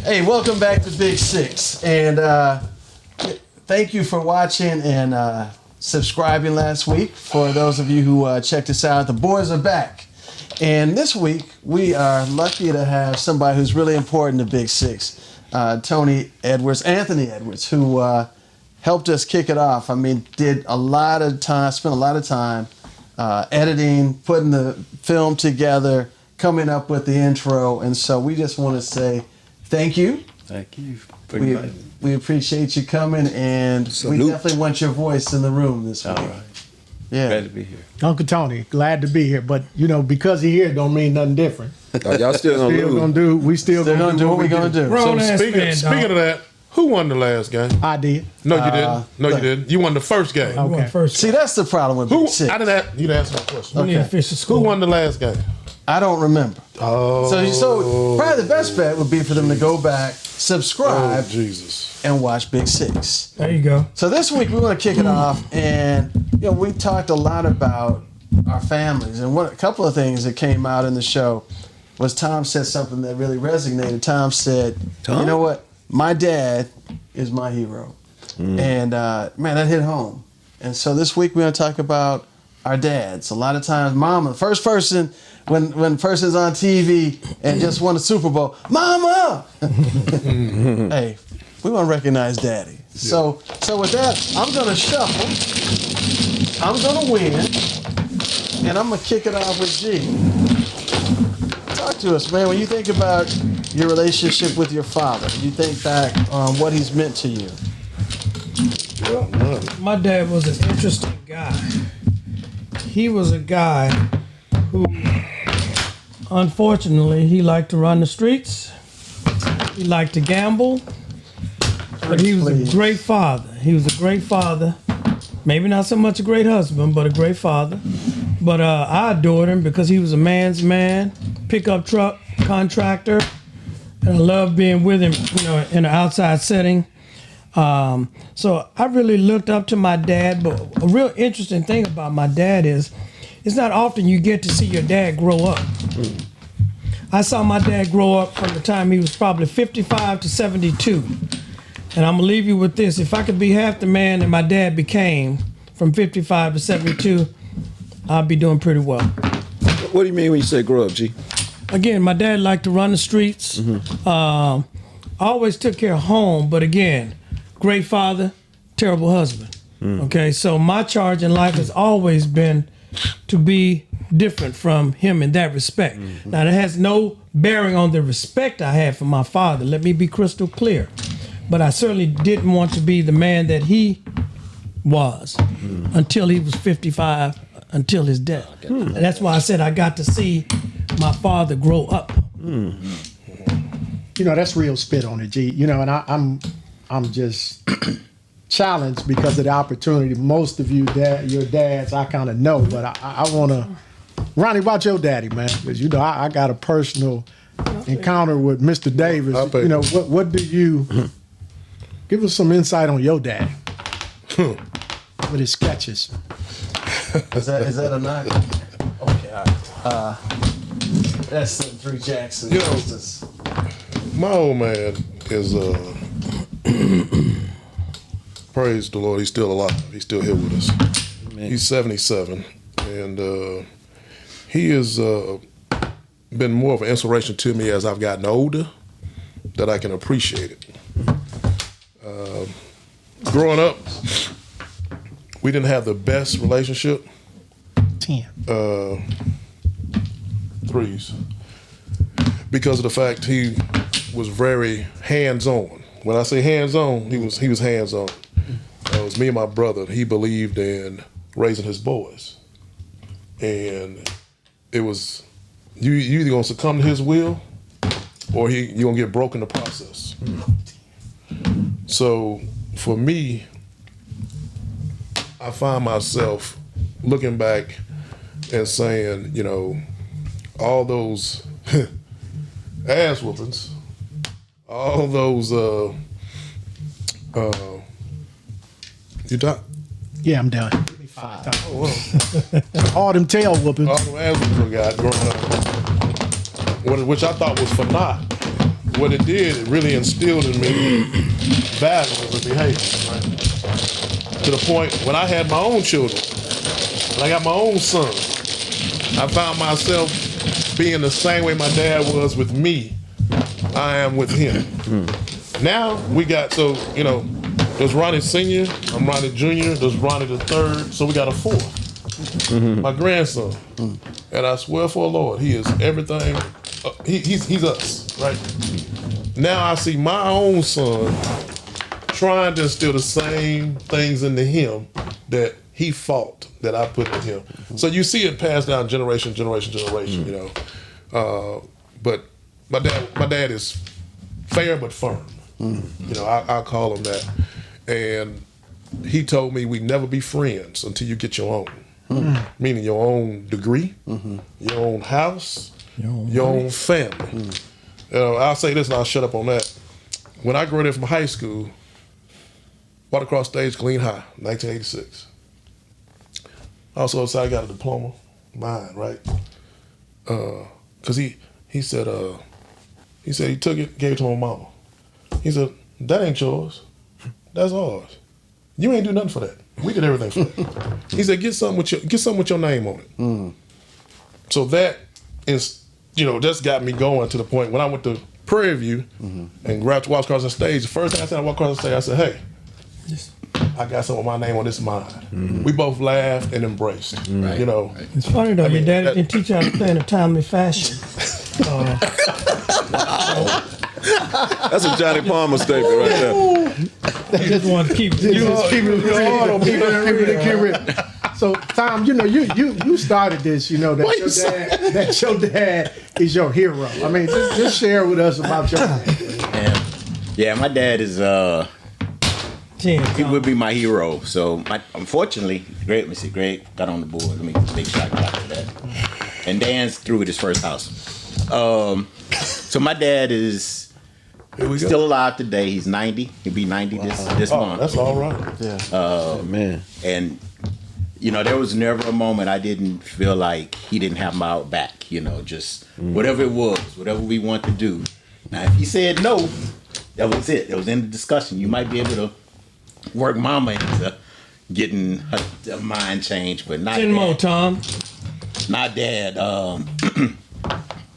Hey, welcome back to Big Six, and thank you for watching and subscribing last week. For those of you who checked us out, the boys are back, and this week we are lucky to have somebody who's really important to Big Six, Anthony Edwards, who helped us kick it off. I mean, spent a lot of time editing, putting the film together, coming up with the intro, and so we just want to say thank you. Thank you for inviting me. We appreciate you coming, and we definitely want your voice in the room this week. All right. Yeah. Glad to be here. Uncle Tony, glad to be here. But, because he here don't mean nothing different. Y'all still gonna lose. We still gonna do what we gonna do. So speaking of that, who won the last game? I did. No, you didn't. No, you didn't. You won the first game. Okay. First. See, that's the problem with Who? Big Six. I didn't ask you to answer my question. We need to finish the Who score. won the last game? I don't remember. Oh. So probably the best bet would be for them to go back, subscribe, Jesus. and watch Big Six. There you go. So this week we want to kick it off, and we talked a lot about our families, and a couple of things that came out in the show was Tom said something that really resonated. Tom said, "You know what? My dad is my hero," and man, that hit home. And so this week we're going to talk about our dads. A lot of times, Mama, the first person when the person's on TV and just won a Super Bowl, Mama. Hey, we want to recognize Daddy. Yeah. So with that, I'm going to shuffle. I'm going to win, and I'm going to kick it off with G. Talk to us, man. When you think about your relationship with your father, you think back on what he's meant to you. Well, my dad was an interesting guy. He was a guy who, unfortunately, he liked to run the streets. He liked to gamble. But he was a great father. He was a great father. Maybe not so much a great husband, but a great father. But I adored him because he was a man's man, pickup truck contractor. And I loved being with him, in an outside setting. So I really looked up to my dad. But a real interesting thing about my dad is it's not often you get to see your dad grow up. I saw my dad grow up from the time he was probably 55 to 72. And I'm going to leave you with this. If I could be half the man that my dad became from 55 to 72, I'd be doing pretty well. What do you mean when you say grow up, G? Again, my dad liked to run the streets. Always took care of home, but again, great father, terrible husband. Okay, so my charge in life has always been to be different from him in that respect. Now, that has no bearing on the respect I had for my father. Let me be crystal clear. But I certainly didn't want to be the man that he was until he was 55, until his death. And that's why I said I got to see my father grow up. That's real spit on it, G. And I'm just challenged because of the opportunity. Most of you, your dads, I kind of know, but I want to, Ronnie, about your daddy, man, because I got a personal encounter with Mr. Davis. What do you give us some insight on your daddy with his sketches? Is that a knock? Okay, all right. That's the Three Jacksons. My old man is praise the Lord, he's still alive. He's still here with us. Amen. He's 77, and he has been more of an inspiration to me as I've gotten older, that I can appreciate it. Growing up, we didn't have the best relationship. 10. Threes. Because of the fact he was very hands-on. When I say hands-on, he was hands-on. It was me and my brother. He believed in raising his boys. And it was, you either gonna succumb to his will or you're gonna get broke in the process. So for me, I find myself looking back and saying, all those ass whoopings, all those you done? Yeah, I'm done. Give me 5 times. Oh, well. All them tail whoopings. All them ass whoopings I got growing up, which I thought was for naught. what it did, it really instilled in me values and behavior, right? To the point when I had my own children, when I got my own son, I found myself being the same way my dad was with me, I am with him. Now we got, so, you know, there's Ronnie Sr., I'm Ronnie Jr., there's Ronnie the third, so we got a fourth. My grandson. And I swear for the Lord, he is everything. He's us, right? Now I see my own son trying to instill the same things into him that he fought that I put in him. So you see it passed down generation, you know. But my dad is fair but firm. You know, I call him that. And he told me we'd never be friends until you get your own. Meaning your own degree, your own house, your own family. You know, I'll say this and I'll shut up on that. When I graduated from high school, Watercross Stage, Glen High, 1986. Also, so I got a diploma, mine, right? Cause he said he took it, gave it to my mama. He said, that ain't yours, that's ours. You ain't do nothing for that. We did everything for that. He said, get something with your name on it. So that is, you know, that's got me going to the point when I went to Prairie View and walked across the stage. The first thing I said, I walked across the stage, I said, hey, I got some of my name on this mine. We both laughed and embraced. You know, It's funny though, your daddy didn't teach you how to play in a timely fashion. That's a Johnny Palmer statement right there. I just want to keep Keep it real. So Tom, you know, you started this, you know, that your dad is your hero. I mean, just share with us about your dad. Yeah, my dad is he would be my hero. So unfortunately, Greg got on the board. Let me make sure I got to that. And Dan's through with his first house. So my dad is still alive today. He's 90. He'll be 90 this month. That's all right. Oh, man. And you know, there was never a moment I didn't feel like he didn't have my back. You know, just whatever it was, whatever we want to do. Now, if he said no, that was it. It was in the discussion. You might be able to work Mama into getting her mind changed, but not 10 more, Tom. Not Dad.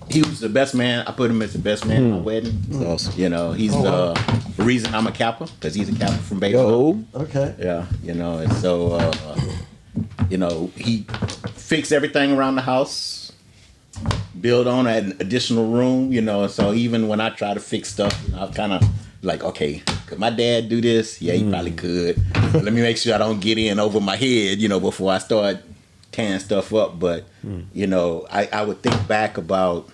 He was the best man. I put him as the best man at my wedding. Awesome. You know, he's the reason I'm a Kappa, because he's a Kappa from Bakersfield. Okay. Yeah, you know, and so, you know, he fixed everything around the house, built on an additional room, you know, so even when I try to fix stuff, you know, I'm kind of like, okay, could my dad do this? Yeah, he probably could. But let me make sure I don't get in over my head, you know, before I start tearing stuff up. But, you know, I would think back about,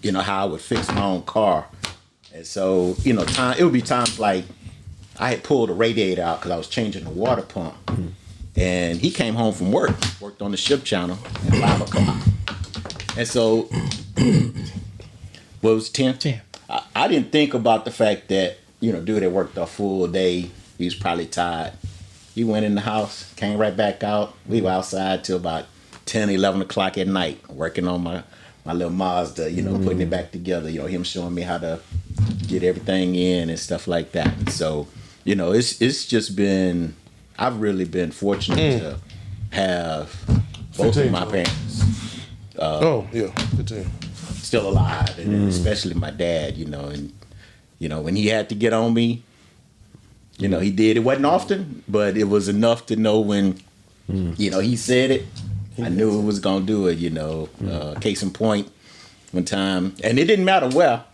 you know, how I would fix my own car. And so, you know, it would be times like I had pulled a radiator out because I was changing the water pump. And he came home from work, worked on the ship channel at 5 o'clock. And so, what was it, 10? 10. I didn't think about the fact that, you know, dude had worked a full day. He was probably tired. He went in the house, came right back out. We were outside till about 10, 11 o'clock at night, working on my little Mazda, you know, putting it back together. You know, him showing me how to get everything in and stuff like that. And so, you know, it's just been, I've really been fortunate to have both of my parents. 15. Still alive, and then especially my dad, you know, and you know, when he had to get on me, you know, he did. It wasn't often, but it was enough to know when, you know, he said it, I knew it was gonna do it, you know. Case in point, one time, and it didn't matter where,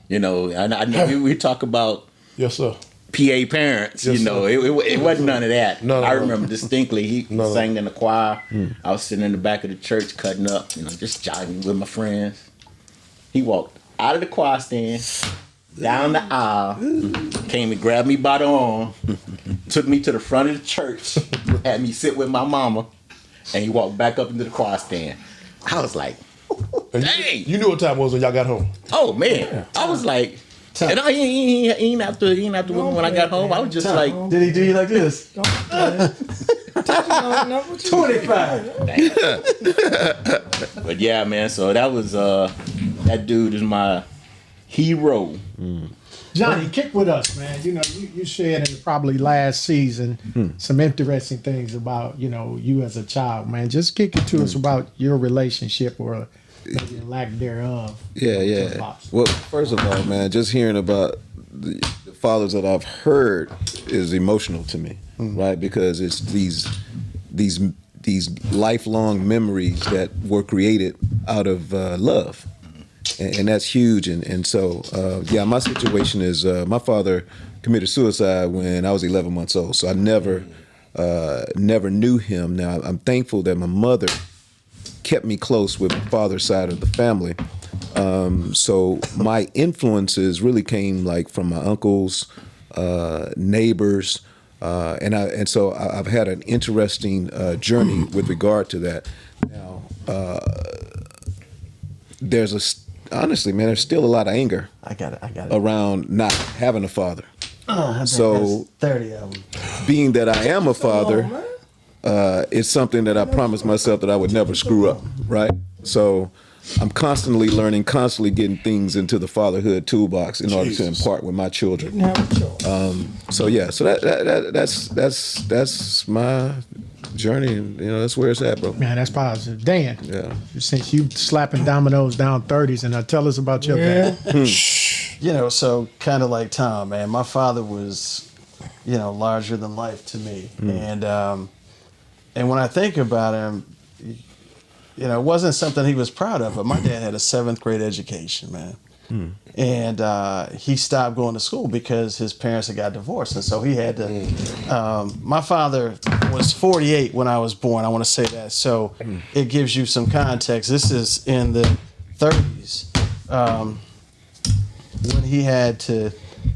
you know, I we talk about Yes, sir. PA parents, Yes, you know, sir. it wasn't none of that. No. I remember distinctly, he No. sang in the choir. I was sitting in the back of the church cutting up, you know, just jogging with my friends. He walked out of the choir stand, down the aisle, came and grabbed me by the arm, took me to the front of the church, had me sit with my mama, and he walked back up into the choir stand. I was like, dang. You knew what time it was when y'all got home. Oh, man. I was like, and he ain't have to with me when I got home. I was just like, Did he do you like this? 25. But yeah, man, so that was that dude is my hero. Johnny, kick with us, man. You know, you shared in probably last season some interesting things about, you know, you as a child, man. Just kick it to us about your relationship or maybe lack thereof. Yeah, with your yeah. pops. Well, first of all, man, just hearing about the fathers that I've heard is emotional to me, right? Because it's these lifelong memories that were created out of love. And that's huge. And so, yeah, my situation is my father committed suicide when I was 11 months old. So I never knew him. Now, I'm thankful that my mother kept me close with my father's side of the family. So my influences really came like from my uncles, neighbors, and so I've had an interesting journey with regard to that. Now, honestly, man, there's still a lot of anger I got it. around not having a father. I think So- there's 30 of them. Being that I am a father, it's something that I promised myself that I would never screw up, right? So I'm constantly learning, constantly getting things into the fatherhood toolbox in order to impart with my children. Didn't have a choice. So yeah, so that's my journey, and you know that's where it's at, bro. Man, that's positive. Dan, Yeah. since you slapping dominoes down 30s, and tell us about your dad. You know, so kind of like Tom, man. My father was, you know, larger than life to me, and when I think about him, you know, it wasn't something he was proud of. But my dad had a 7th grade education, man, and he stopped going to school because his parents had got divorced, and so he had to. My father was 48 when I was born. I want to say that, so it gives you some context. This is in the 30s. When he had to,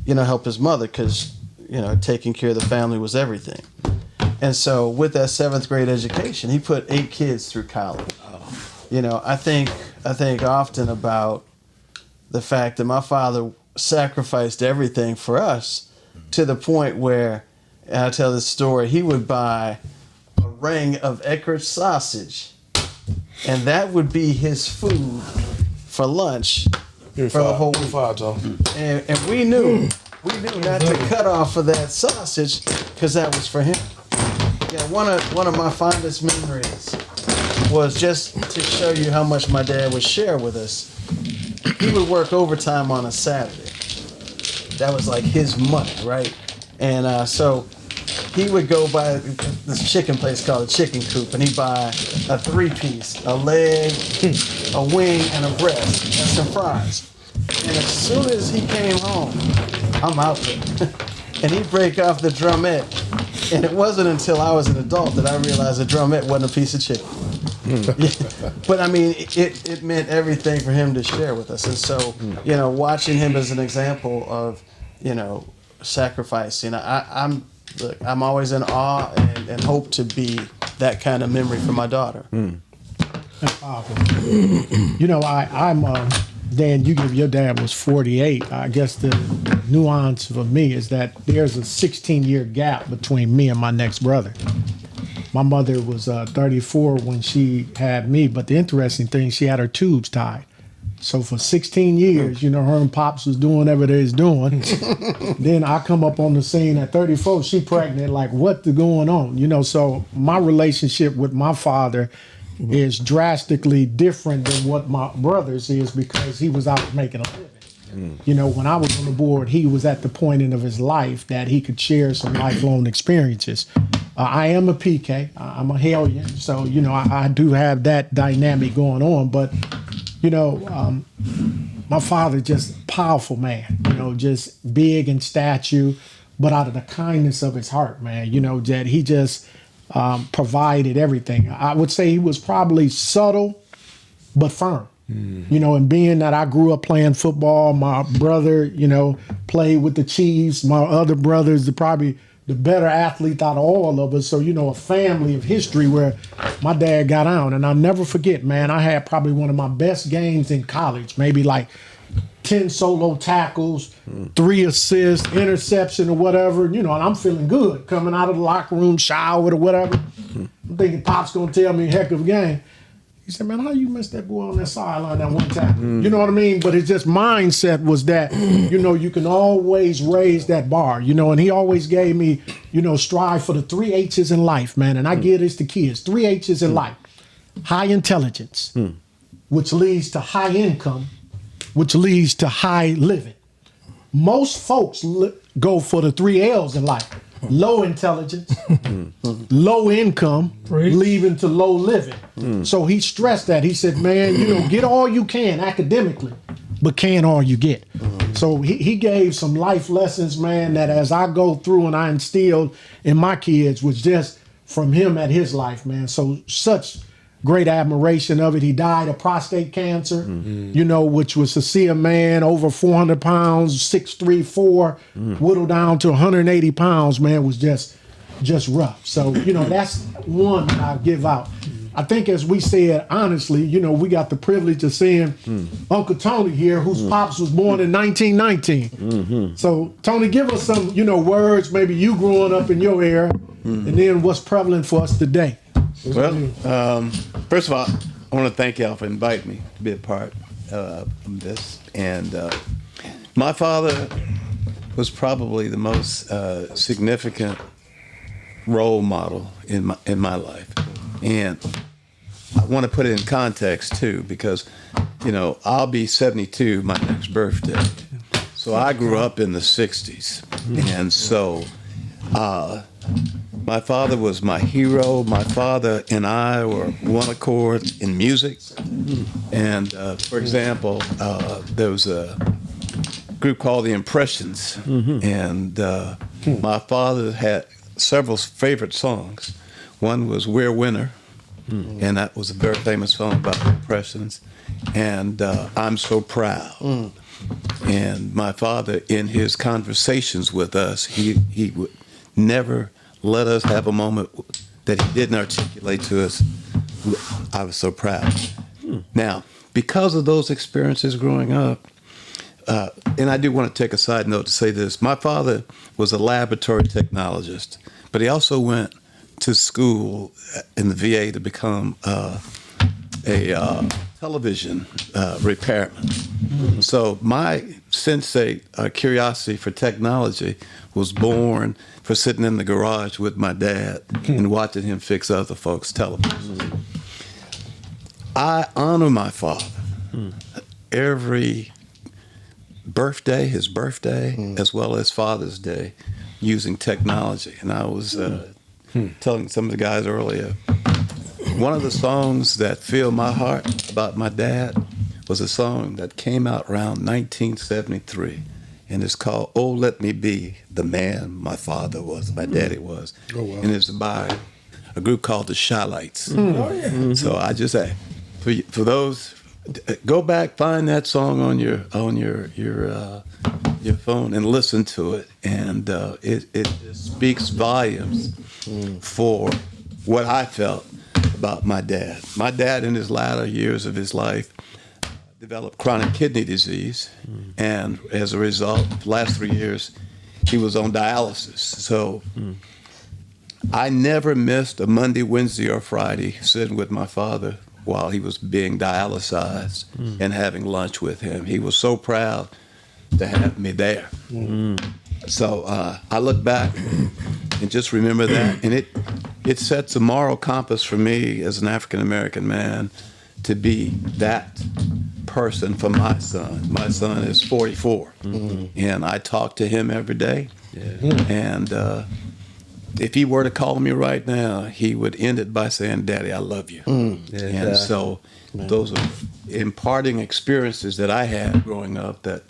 you know, help his mother because, you know, taking care of the family was everything. And so with that 7th grade education, he put 8 kids through college. You know, I think often about the fact that my father sacrificed everything for us to the point where, and I tell this story, he would buy a ring of Eckert's sausage, and that would be his food for lunch for the whole week. And we knew not to cut off of that sausage because that was for him. Yeah, one of my fondest memories was just to show you how much my dad would share with us. He would work overtime on a Saturday. That was like his money, right? And so he would go by this chicken place called the Chicken Coop, and he'd buy a 3-piece, a leg, a wing, and a breast, and some fries. And as soon as he came home, I'm out there. And he'd break off the drumette. And it wasn't until I was an adult that I realized the drumette wasn't a piece of chicken. But I mean, it meant everything for him to share with us. And so, you know, watching him as an example of, you know, sacrifice, you know, I'm always in awe and hope to be that kind of memory for my daughter. That's powerful. You know, I'm Dan, you give your dad was 48. I guess the nuance for me is that there's a 16-year gap between me and my next brother. My mother was 34 when she had me, but the interesting thing, she had her tubes tied. So for 16 years, you know, her and Pops was doing whatever they was doing. Then I come up on the scene at 34, she pregnant, like, what's going on? You know, so my relationship with my father is drastically different than what my brother's is because he was out making a living. You know, when I was on the board, he was at the point in of his life that he could share some lifelong experiences. I am a PK. I'm a hellion. So, you know, I do have that dynamic going on. But, you know, my father, just a powerful man, you know, just big in stature, but out of the kindness of his heart, man, you know, that he just provided everything. I would say he was probably subtle, but firm. You know, and being that I grew up playing football, my brother, you know, played with the Chiefs. My other brothers are probably the better athlete out of all of us. So, you know, a family of history where my dad got on. And I'll never forget, man, I had probably one of my best games in college, maybe like 10 solo tackles, 3 assists, interception or whatever. You know, and I'm feeling good coming out of the locker room, showered or whatever. I'm thinking Pop's going to tell me a heck of a game. He He said, man, how you missed that boy on that sideline that one time? You know what I mean? But it's just mindset was that, you know, you can always raise that bar, you know, and he always gave me, you know, strive for the 3 H's in life, man. And I give this to kids, 3 H's in life. High intelligence, which leads to high income, which leads to high living. Most folks go for the 3 L's in life. Low intelligence, low income, leading to low living. So he stressed that. He said, man, you know, get all you can academically, but can all you get. So he gave some life lessons, man, that as I go through and I instilled in my kids was just from him at his life, man. So such great admiration of it. He died of prostate cancer, you know, which was to see a man over 400 pounds, 6'3", 4", whittled down to 180 pounds, man, was just rough. So, you know, that's one that I give out. I think as we said, honestly, you know, we got the privilege of seeing Uncle Tony here, whose pops was born in 1919. So, Tony, give us some, you know, words, maybe you growing up in your era, and then what's prevalent for us today. Well, first of all, I want to thank y'all for inviting me to be a part of this. And my father was probably the most significant role model in my life. And I want to put it in context too, because, you know, I'll be 72 my next birthday. So I grew up in the 60s. And so my father was my hero. My father and I were one accord in music. And for example, there was a group called the Impressions. And my father had several favorite songs. One was We're Winner. And that was a very famous song about the Impressions. And I'm So Proud. And my father, in his conversations with us, he would never let us have a moment that he didn't articulate to us. I was so proud. Now, because of those experiences growing up, and I do want to take a side note to say this. My father was a laboratory technologist, but he also went to school in the VA to become a television repairman. So my sensei curiosity for technology was born for sitting in the garage with my dad and watching him fix other folks' televisions. I honor my father every birthday, his birthday, as well as Father's Day, using technology. And I was telling some of the guys earlier, one of the songs that filled my heart about my dad was a song that came out around 1973. And it's called "Oh, Let Me Be the Man My Father Was," my daddy was. Oh, wow. And it's by a group called the Shy-Lights. So I just say, for those, go back, find that song on your phone and listen to it. And it just speaks volumes for what I felt about my dad. My dad, in his latter years of his life, developed chronic kidney disease, and as a result, the last 3 years, he was on dialysis. So I never missed a Monday, Wednesday, or Friday sitting with my father while he was being dialysized and having lunch with him. He was so proud to have me there. So I look back and just remember that, and it sets a moral compass for me as an African-American man to be that person for my son. My son is 44, and I talk to him every day. And if he were to call me right now, he would end it by saying, "Daddy, I love you." And so those are imparting experiences that I had growing up, that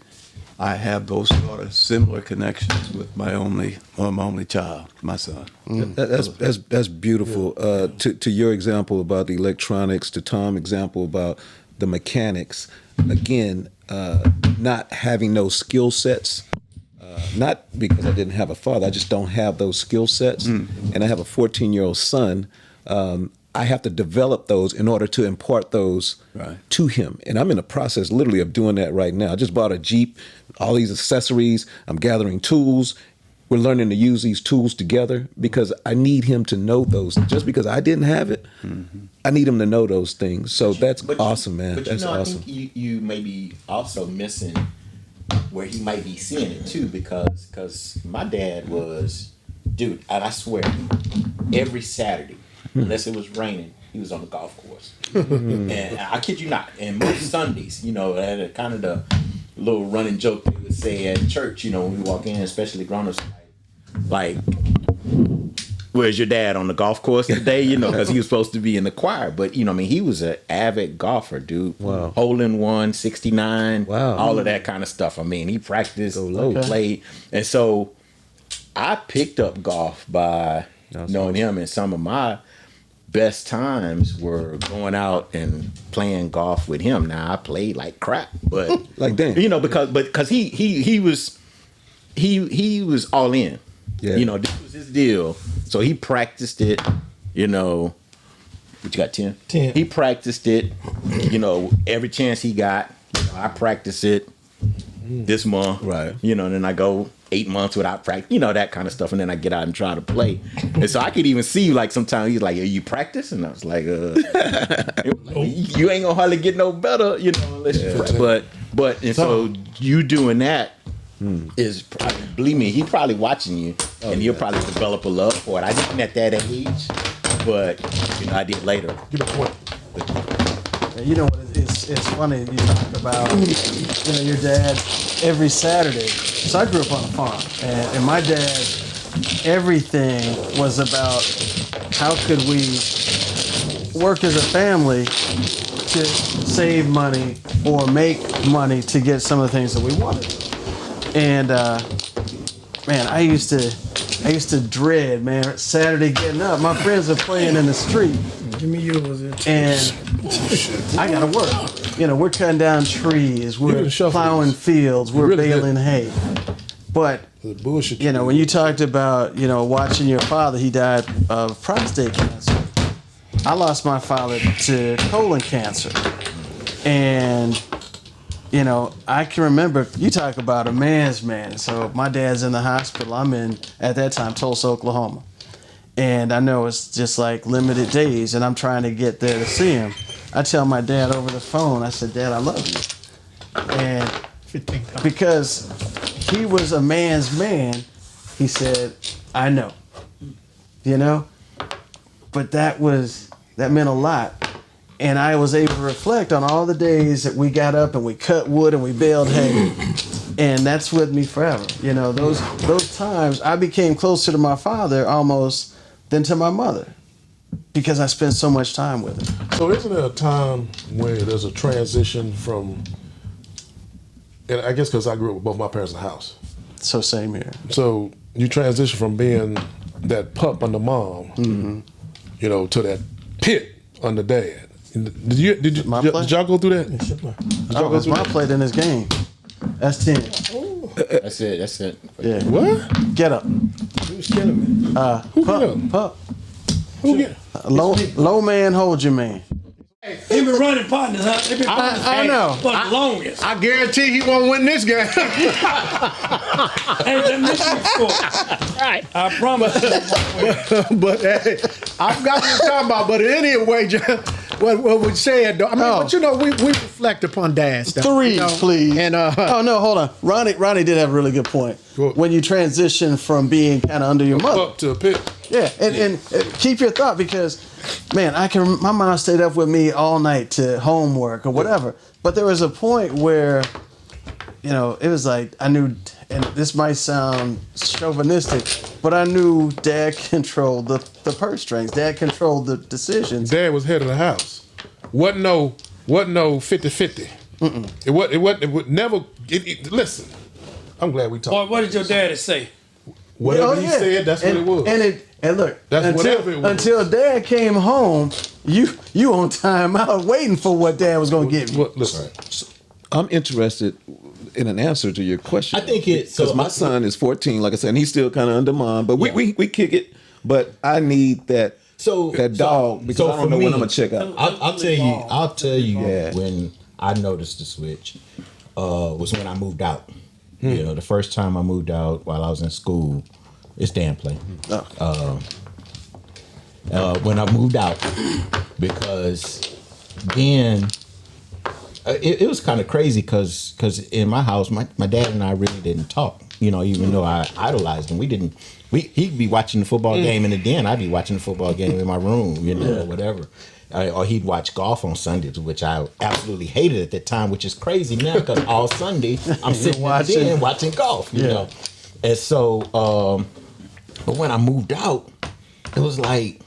I have those sort of similar connections with my only child, my son. That's beautiful. To your example about the electronics, to Tom's example about the mechanics, again, not having those skill sets, not because I didn't have a father, I just don't have those skill sets. And I have a 14-year-old son. I have to develop those in order to impart those to him. And I'm in the process literally of doing that right now. I just bought a Jeep, all these accessories. I'm gathering tools. we're learning to use these tools together because I need him to know those. Just because I didn't have it, I need him to know those things. So that's awesome, man. But That's I awesome. think you may be also missing where he might be seeing it too, because my dad was, dude, and I swear, every Saturday, unless it was raining, he was on the golf course. And I kid you not. And most Sundays, and kind of the little running joke they would say at church, when we walk in, especially grown-ups, like, where's your dad on the golf course today? Because he was supposed to be in the choir. But, he was an avid golfer, dude. Wow. Hole in one, 69, Wow. all of that kind of stuff. I mean, he practiced, low. played. And so I picked up golf by knowing him, and some of my best times were going out and playing golf with him. Now I played like crap, but Like Dan. because he was all in. Yeah. This was his deal. So he practiced it. What you got, 10? 10. He practiced it. Every chance he got. I practice it this month. Right. And then I go 8 months without practice, that kind of stuff. And then I get out and try to play. And so I could even see, like, sometimes he's like, "Are you practice?" And I was like, you ain't gonna hardly get no better, unless you practice. But so you doing that is, believe me, he probably watching you, and he'll probably develop a love for it. I didn't at that age, but, I did later. Give me a point. And you know what? It's funny you talk about your dad every Saturday. So I grew up on a farm, and my dad, everything was about how could we work as a family to save money or make money to get some of the things that we wanted. And man, I used to dread, man, Saturday getting up. My friends are playing in the street. Give me yours. And I gotta work. We're cutting down trees, we're the shuffle. plowing fields, we're really baling hay. But The bullshit. when you talked about watching your father, he died of prostate cancer. I lost my father to colon cancer, and I can remember, you talk about a man's man. So my dad's in the hospital. I'm in, at that time, Tulsa, Oklahoma. And I know it's just like limited days, and I'm trying to get there to see him. I tell my dad over the phone, I said, "Dad, I love you." And because he was a man's man, he said, "I know." But that meant a lot. And I was able to reflect on all the days that we got up and we cut wood and we baled hay. And that's with me forever. Those times I became closer to my father almost than to my mother because I spent so much time with him. So isn't there a time where there's a transition from, and I guess because I grew up with both my parents in the house. So same here. So you transition from being that pup under mom, to that pit under dad. Did y'all go through that? Oh, it's my play in this game. That's 10. That's it. Yeah. What? Get up. He was killing me. Who get up? Pup. Who get? Low man, hold your man. They been running partners, huh? They been partners I know. for the longest. I guarantee he won't win this game. Hey, let me score. Right. I promise you. But hey, I forgot what you're talking about. But anyway, John, what we said though. I mean, but we reflect upon dad stuff. 3, please. And oh no, hold on. Ronnie did have a really good point. What? When you transition from being kind of under your mother. Up to a pit. Yeah, and keep your thought because, man, my mom stayed up with me all night to homework or whatever. But there was a point where, it was like I knew, and this might sound chauvinistic, but I knew Dad controlled the purse strings. Dad controlled the decisions. Dad was head of the house. Wasn't no 50-50. It would never. Listen, I'm glad we talked. Boy, what did your daddy say? Whatever he said, that's what it was. And look, That's whatever it was. until Dad came home, you on time out waiting for what Dad was gonna give you. What, listen, I'm interested in an answer to your question. I think it's because my son is 14, like I said, and he's still kind of under mom, but we kick it. But I need that dog because I don't know when I'm gonna check out. I'll tell you when I noticed the switch was when I moved out. The first time I moved out while I was in school, It's Dan play. When I moved out, because then it was kind of crazy because in my house, my dad and I really didn't talk. You know, even though I idolized him, he'd be watching the football game in the den. I'd be watching the football game in my room, you know, or whatever. Or he'd watch golf on Sundays, which I absolutely hated at that time, which is crazy now because all Sunday I'm sitting in the den watching golf, you know. And so, but when I moved out, it was like,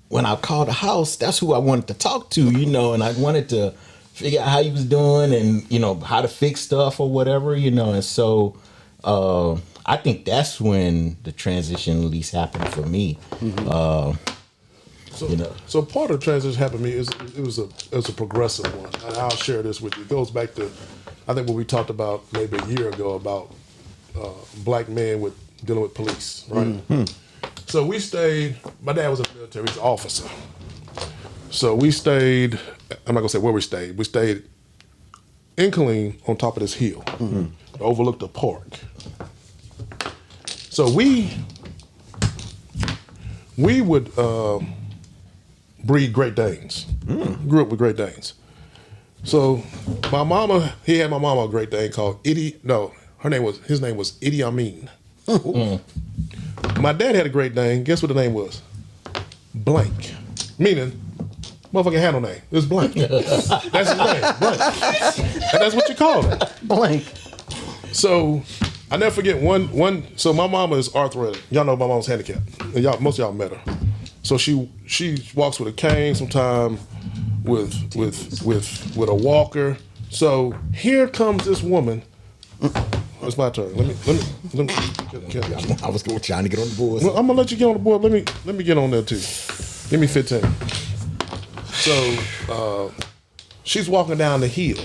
when I called the house, that's who I wanted to talk to, you know, and I wanted to figure out how he was doing and, you know, how to fix stuff or whatever, you know. And so I think that's when the transition at least happened for me. So, you know. So part of the transition happened to me is it was a progressive one. And I'll share this with you. It goes back to, I think what we talked about maybe a year ago about black men dealing with police, right? So we stayed, my dad was in the military, he's an officer. So we stayed, I'm not gonna say where we stayed in Killeen on top of this hill, overlooked the park. So we would breed Great Danes. Grew up with Great Danes. So he had my mama a Great Dane called his name was Idi Amin. My dad had a Great Dane. Guess what the name was? Blank. Meaning, motherfucker had no name. It was Blank. That's his name, Blank. And that's what you call it. Blank. So I never forget one. So my mama is arthritic. Y'all know my mama's handicapped. And most of y'all met her. So she walks with a cane sometime, with a walker. So here comes this woman. It's my turn. Let me I was trying to get on the board. well, I'm gonna let you get on the board. Let me get on there too. Give me 15. So she's walking down the hill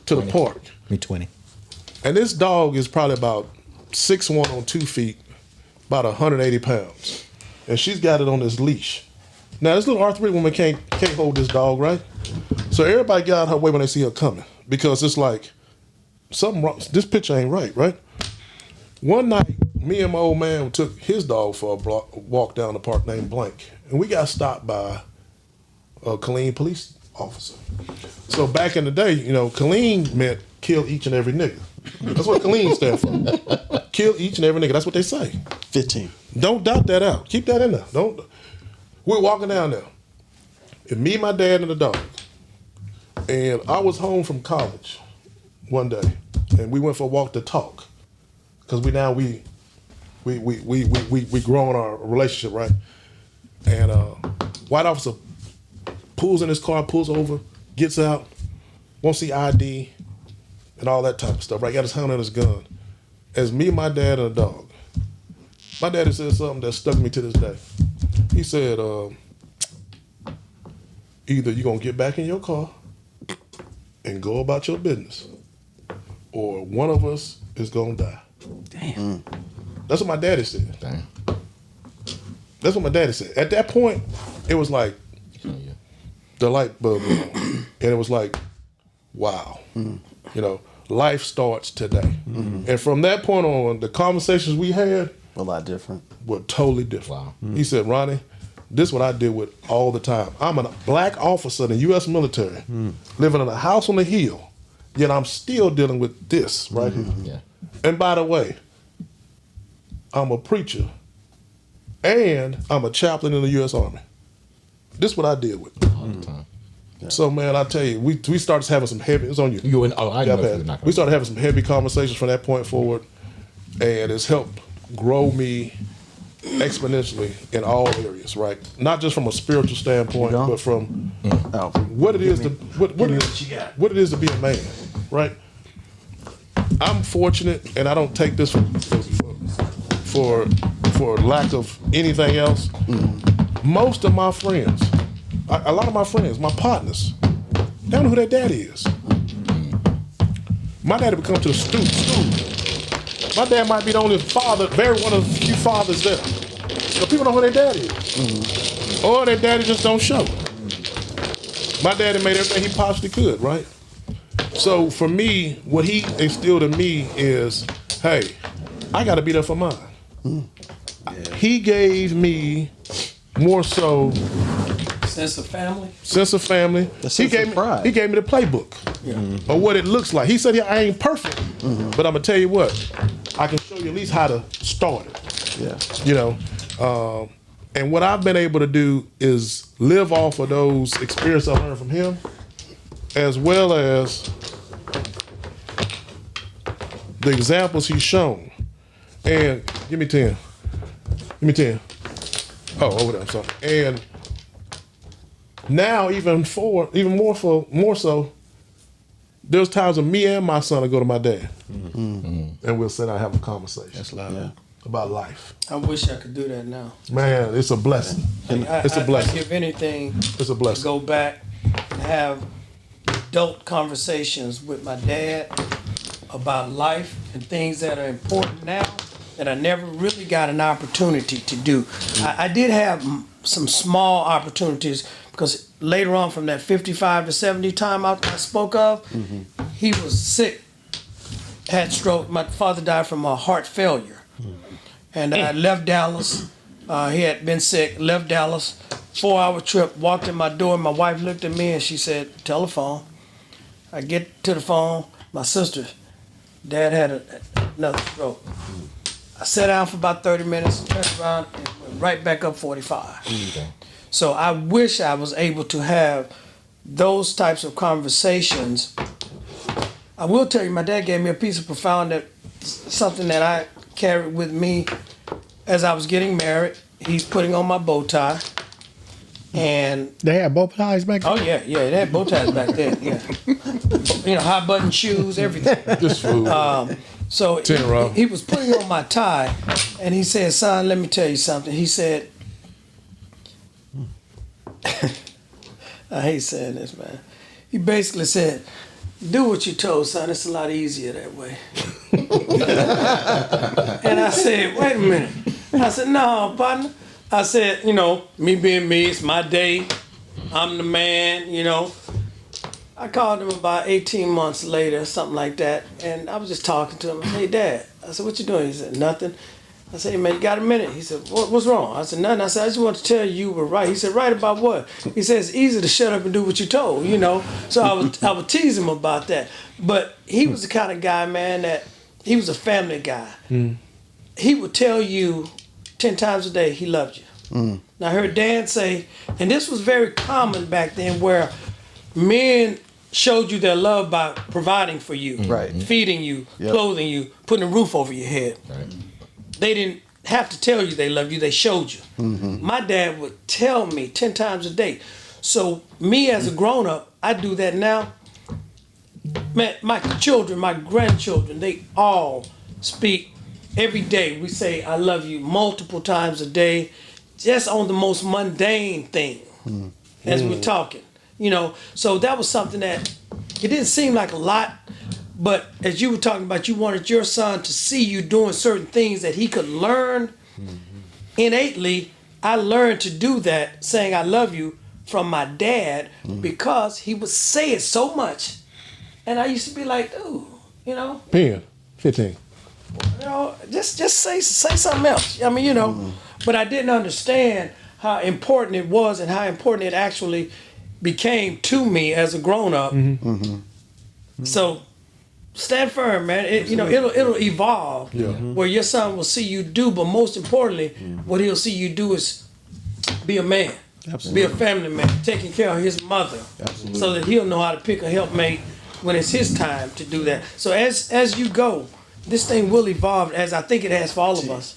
to the park. Me 20. And this dog is probably about 6'1" on 2 feet, about 180 pounds. And she's got it on this leash. Now this little arthritic woman can't hold this dog, right? So everybody get out of her way when they see her coming. Because it's like, something wrong. This picture ain't right? One night, me and my old man took his dog for a walk down the park named Blank. And we got stopped by a Killeen police officer. So back in the day, you know, Killeen meant kill each and every nigga. That's what Killeen stand for. Kill each and every nigga. That's what they say. 15. Don't doubt that out. Keep that in there. We're walking down there. And me, my dad, and the dog. And I was home from college one day, and we went for a walk to talk, because we growing our relationship, right? And white officer pulls in his car, pulls over, gets out, won't see ID, and all that type of stuff. Right? Got his hand on his gun. As me, my dad, and the dog. My daddy said something that stuck me to this day. He said, either you're gonna get back in your car and go about your business, or one of us is gonna die. Damn. That's what my daddy said. Damn. That's what my daddy said. At that point, it was like the light bulb went on. And it was like, wow. You know, life starts today. And from that point on, the conversations we had A lot different. were totally different. Wow. He said, Ronnie, this is what I deal with all the time. I'm a black officer in the U.S. military, living in a house on the hill, yet I'm still dealing with this right here. Yeah. And by the way, I'm a preacher and I'm a chaplain in the U.S. Army. This is what I deal with. All the time. So, man, I tell you, we started having some heavy, it's on you. You and I know you're not We started having some heavy conversations from that point forward, and it's helped grow me exponentially in all areas, right? Not just from a spiritual standpoint, but from what it is to what it is to be a man, right? I'm fortunate, and I don't take this for lack of anything else. Most of my friends, a lot of my friends, my partners, they don't know who their daddy is. My daddy would come to the school. My dad might be the only father, one of the few fathers there. So people know who their daddy is. Or their daddy just don't show. My daddy made everything he possibly could, right? So for me, what he instilled in me is, hey, I gotta be there for mine. He gave me more so Sense of family. sense of family. The sense of pride. He gave me the playbook of what it looks like. He said, "Yeah, I ain't perfect, but I'm gonna tell you what, I can show you at least how to start it." Yeah. You know, and what I've been able to do is live off of those experiences I learned from him, as well as the examples he's shown. And give me 10. Give me 10. Oh, over there. I'm sorry. And now, even more so, there's times when me and my son will go to my dad, and we'll sit down and have a conversation. That's loud. About life. I wish I could do that now. Man, it's a blessing. It's a blessing. I'd give anything It's a to blessing. go back and have adult conversations with my dad about life and things that are important now that I never really got an opportunity to do. I did have some small opportunities because later on from that 55 to 70 time I spoke of, he was sick, had stroke. My father died from a heart failure. And I left Dallas. He had been sick, left Dallas, 4-hour trip, walked in my door, and my wife looked at me and she said, telephone. I get to the phone, my sister, Dad had another stroke. I sat down for about 30 minutes, turned around, and went right back up 45. So I wish I was able to have those types of conversations. I will tell you, my dad gave me a piece of profound, something that I carried with me as I was getting married. He's putting on my bow tie. And They had bow ties back then? oh yeah, they had bow ties back then. Yeah, you know, high button shoes, everything. This food. So 10, Rob. he was putting on my tie, and he said, "Son, let me tell you something." He said, "I hate saying this, man." He basically said, "Do what you're told, son. It's a lot easier that way." And I said, "Wait a minute." I said, "No, partner." I said, you know, me being me, it's my day. I'm the man, you know. I called him about 18 months later, something like that, and I was just talking to him. Hey, Dad. I said, "What you doing?" He said, "Nothing." I said, "Hey, man, you got a minute?" He said, "What's wrong?" I said, "Nothing." I said, "I just want to tell you were right." He said, "Right about what?" He said, "It's easy to shut up and do what you're told, you know." So I would tease him about that. But he was the kind of guy, man, that he was a family guy. He would tell you 10 times a day he loved you. Now I heard Dad say, and this was very common back then, where men showed you their love by providing for you, Right. feeding you, clothing you, putting a roof over your head. They didn't have to tell you they loved you, they showed you. My dad would tell me 10 times a day. So me as a grown-up, I do that now. Man, my children, my grandchildren, they all speak every day. We say, "I love you" multiple times a day, just on the most mundane thing as we're talking. You know, so that was something that it didn't seem like a lot, but as you were talking about, you wanted your son to see you doing certain things that he could learn innately. I learned to do that, saying "I love you" from my dad, because he would say it so much. And I used to be like, "Dude, you know, 10, 15. you know, just say something else." I mean, you know, but I didn't understand how important it was and how important it actually became to me as a grown up. So stand firm, man. You know, it'll evolve where your son will see you do, but most importantly, what he'll see you do is be a man, be a family man, taking care of his mother, so that he'll know how to pick a helpmate when it's his time to do that. So as you go, this thing will evolve, as I think it has for all of us.